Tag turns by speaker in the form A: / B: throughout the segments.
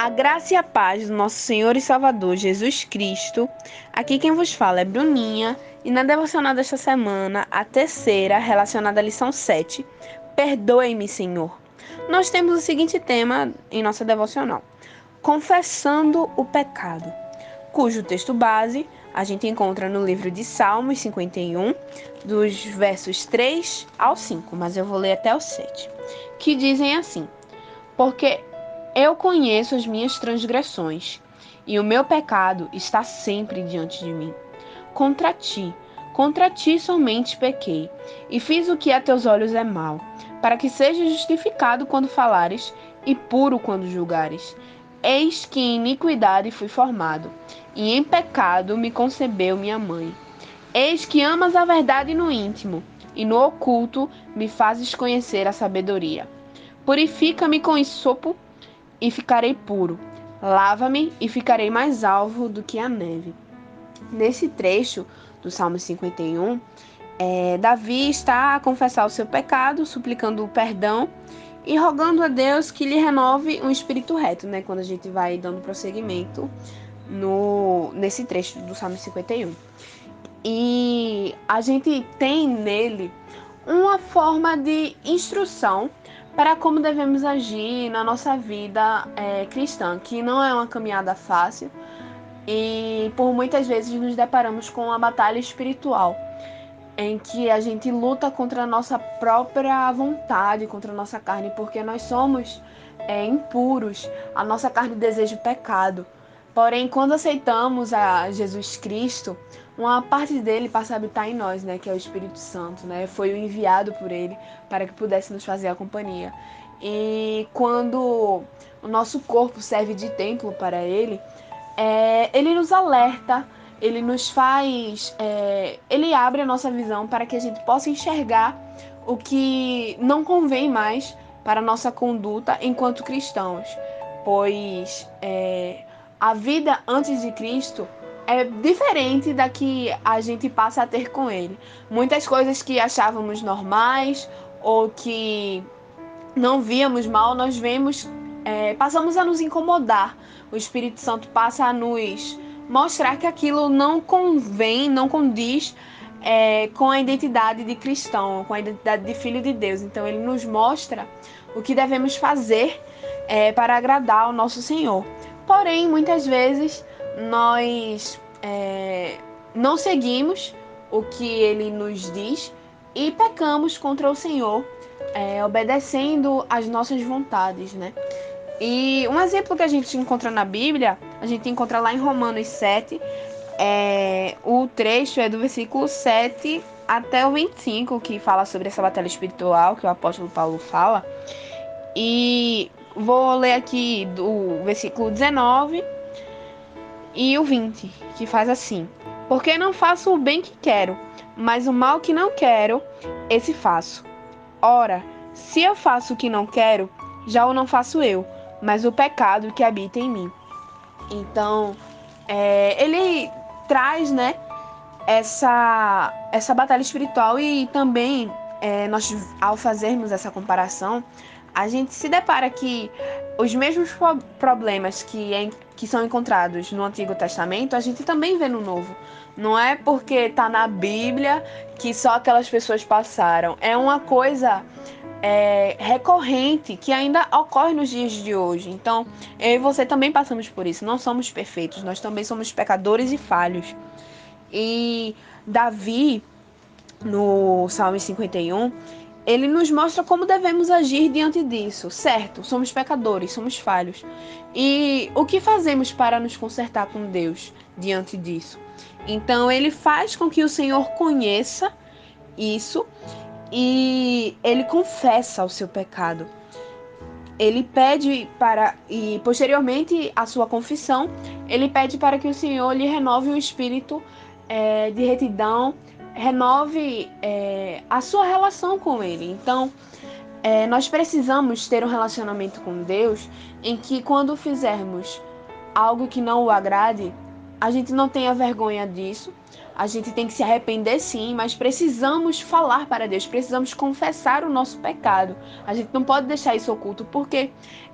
A: A graça e a paz do nosso Senhor e Salvador Jesus Cristo. Aqui quem vos fala é Bruninha e na devocional desta semana, a terceira, relacionada à lição 7, Perdoe-me, Senhor. Nós temos o seguinte tema em nossa devocional: Confessando o pecado, cujo texto base a gente encontra no livro de Salmos 51, dos versos 3 ao 5, mas eu vou ler até o 7, que dizem assim: Porque eu conheço as minhas transgressões, e o meu pecado está sempre diante de mim. Contra ti somente pequei, e fiz o que a teus olhos é mal, para que seja justificado quando falares, e puro quando julgares. Eis que em iniquidade fui formado, e em pecado me concebeu minha mãe. Eis que amas a verdade no íntimo, e no oculto me fazes conhecer a sabedoria. Purifica-me com hisopo e ficarei puro. Lava-me e ficarei mais alvo do que a neve. Nesse trecho do Salmo 51, Davi está a confessar o seu pecado, suplicando o perdão e rogando a Deus que lhe renove um espírito reto, né? Quando a gente vai dando prosseguimento nesse trecho do Salmo 51. E a gente tem nele uma forma de instrução para como devemos agir na nossa vida cristã, que não é uma caminhada fácil e por muitas vezes nos deparamos com uma batalha espiritual, em que a gente luta contra a nossa própria vontade, contra a nossa carne, porque nós somos impuros, a nossa carne deseja o pecado. Porém, quando aceitamos a Jesus Cristo, uma parte dele passa a habitar em nós, né, que é o Espírito Santo, né? Foi o enviado por ele para que pudesse nos fazer a companhia. E quando o nosso corpo serve de templo para ele, ele nos alerta, ele nos faz, ele abre a nossa visão para que a gente possa enxergar o que não convém mais para a nossa conduta enquanto cristãos, pois a vida antes de Cristo é diferente da que a gente passa a ter com ele. Muitas coisas que achávamos normais ou que não víamos mal, nós vemos, passamos a nos incomodar. O Espírito Santo passa a nos mostrar que aquilo não convém, não condiz com a identidade de cristão, com a identidade de filho de Deus. Então ele nos mostra o que devemos fazer para agradar ao nosso Senhor. Porém, muitas vezes nós não seguimos o que ele nos diz e pecamos contra o Senhor, obedecendo às nossas vontades, né? E um exemplo que a gente encontra na Bíblia, a gente encontra lá em Romanos 7, o trecho é do versículo 7 até o 25, que fala sobre essa batalha espiritual que o apóstolo Paulo fala. E vou ler aqui do versículo 19 e o 20, que faz assim: Porque não faço o bem que quero, mas o mal que não quero, esse faço. Ora, se eu faço o que não quero, já o não faço eu, mas o pecado que habita em mim. Então, ele traz, né, essa batalha espiritual e também, nós, ao fazermos essa comparação, a gente se depara que os mesmos problemas que são encontrados no Antigo Testamento, a gente também vê no Novo. Não é porque está na Bíblia que só aquelas pessoas passaram. É uma coisa recorrente que ainda ocorre nos dias de hoje. Então, eu e você também passamos por isso. Não somos perfeitos, nós também somos pecadores e falhos. E Davi, no Salmo 51, ele nos mostra como devemos agir diante disso. Certo, somos pecadores, somos falhos. E o que fazemos para nos consertar com Deus diante disso? Então, ele faz com que o Senhor conheça isso e ele confessa o seu pecado. Ele pede e posteriormente à sua confissão, ele pede para que o Senhor lhe renove o espírito de retidão, renove a sua relação com ele. Então, nós precisamos ter um relacionamento com Deus em que, quando fizermos algo que não o agrade, a gente não tenha vergonha disso. A gente tem que se arrepender sim, mas precisamos falar para Deus, precisamos confessar o nosso pecado. A gente não pode deixar isso oculto, porque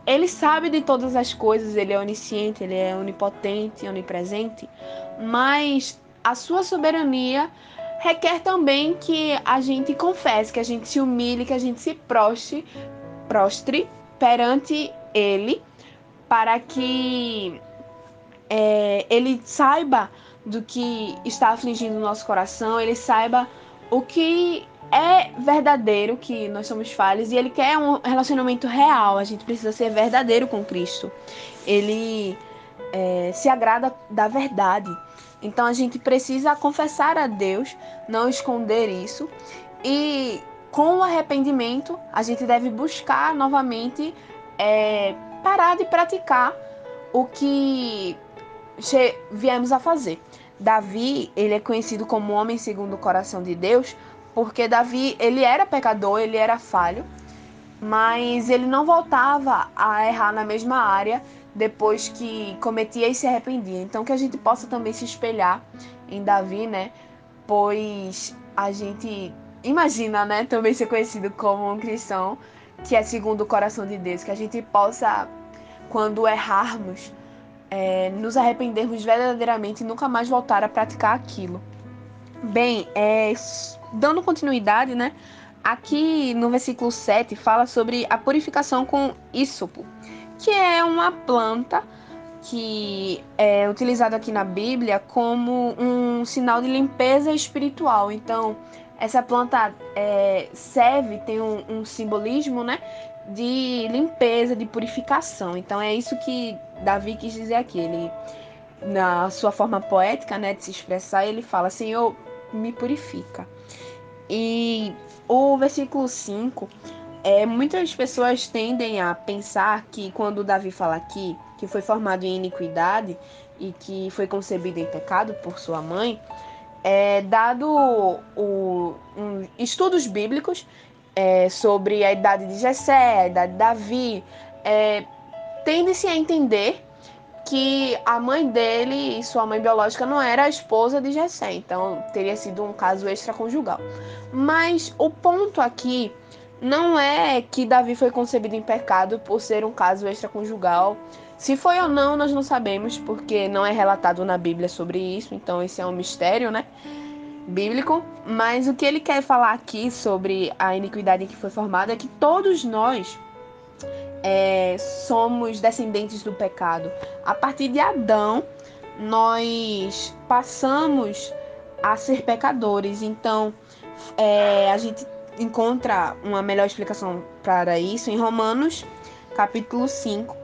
A: Ele sabe de todas as coisas, Ele é onisciente, Ele é onipotente, onipresente, mas a sua soberania requer também que a gente confesse, que a gente se humilhe, que a gente se prostre perante Ele, para que Ele saiba do que está afligindo o nosso coração, Ele saiba o que é verdadeiro, que nós somos falhos, e Ele quer um relacionamento real. A gente precisa ser verdadeiro com Cristo. Ele se agrada da verdade. Então a gente precisa confessar a Deus, não esconder isso, e com o arrependimento a gente deve buscar novamente parar de praticar o que viemos a fazer. Davi, ele é conhecido como homem segundo o coração de Deus, porque Davi, ele era pecador, ele era falho, mas ele não voltava a errar na mesma área depois que cometia e se arrependia. Então que a gente possa também se espelhar em Davi, né? Pois a gente imagina, né, também ser conhecido como um cristão que é segundo o coração de Deus, que a gente possa, quando errarmos, nos arrependermos verdadeiramente e nunca mais voltar a praticar aquilo. Bem, dando continuidade, né? Aqui no versículo 7 fala sobre a purificação com ísopo, que é uma planta que é utilizada aqui na Bíblia como um sinal de limpeza espiritual. Então, essa planta serve, tem um simbolismo, né, de limpeza, de purificação. Então, é isso que Davi quis dizer aqui. Ele, na sua forma poética, né, de se expressar, ele fala: Senhor, me purifica. E o versículo 5, muitas pessoas tendem a pensar que quando Davi fala aqui que foi formado em iniquidade e que foi concebido em pecado por sua mãe, dado estudos bíblicos sobre a idade de Jessé, a idade de Davi, tende-se a entender que a mãe dele e sua mãe biológica não era a esposa de Jessé, então teria sido um caso extraconjugal. Mas o ponto aqui não é que Davi foi concebido em pecado por ser um caso extraconjugal. Se foi ou não, nós não sabemos, porque não é relatado na Bíblia sobre isso, então esse é um mistério, né, bíblico. Mas o que ele quer falar aqui sobre a iniquidade em que foi formada é que todos nós somos descendentes do pecado. A partir de Adão, nós passamos a ser pecadores. Então, a gente encontra uma melhor explicação para isso em Romanos, capítulo 5,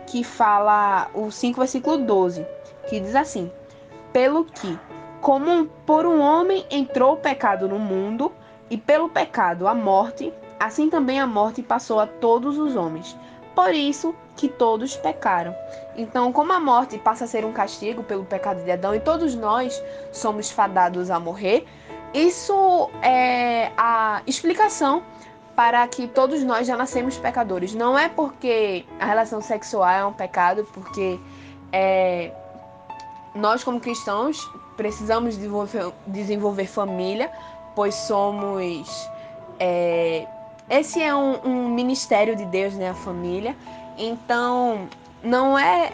A: que fala o 5, versículo 12, que diz assim: pelo que, como por um homem entrou o pecado no mundo, e pelo pecado a morte, assim também a morte passou a todos os homens. Por isso que todos pecaram. Então, como a morte passa a ser um castigo pelo pecado de Adão e todos nós somos fadados a morrer, isso é a explicação para que todos nós já nascemos pecadores. Não é porque a relação sexual é um pecado, porque nós como cristãos precisamos desenvolver família, pois somos... esse é um ministério de Deus, né, a família. Então, não é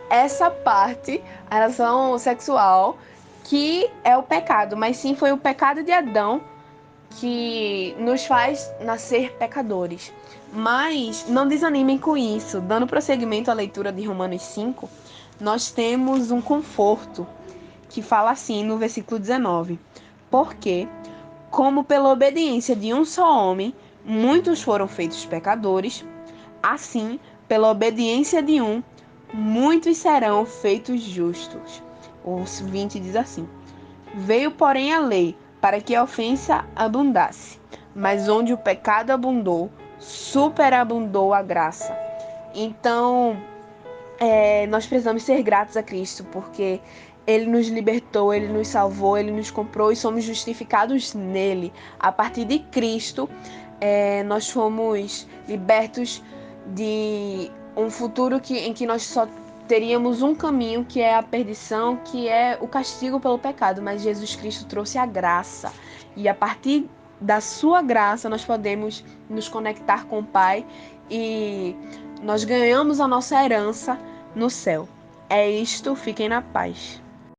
A: essa parte, a relação sexual, que é o pecado, mas sim foi o pecado de Adão que nos faz nascer pecadores. Mas não desanimem com isso. Dando prosseguimento à leitura de Romanos 5, nós temos um conforto que fala assim no versículo 19: porque, como pela obediência de um só homem muitos foram feitos pecadores, assim, pela obediência de um, muitos serão feitos justos. O 20 diz assim: veio, porém, a lei para que a ofensa abundasse, mas onde o pecado abundou, superabundou a graça. Então, nós precisamos ser gratos a Cristo, porque Ele nos libertou, Ele nos salvou, Ele nos comprou e somos justificados nele. A partir de Cristo, nós fomos libertos de um futuro em que nós só teríamos um caminho que é a perdição, que é o castigo pelo pecado, mas Jesus Cristo trouxe a graça. E a partir da sua graça nós podemos nos conectar com o Pai e nós ganhamos a nossa herança no céu. É isto, fiquem na paz.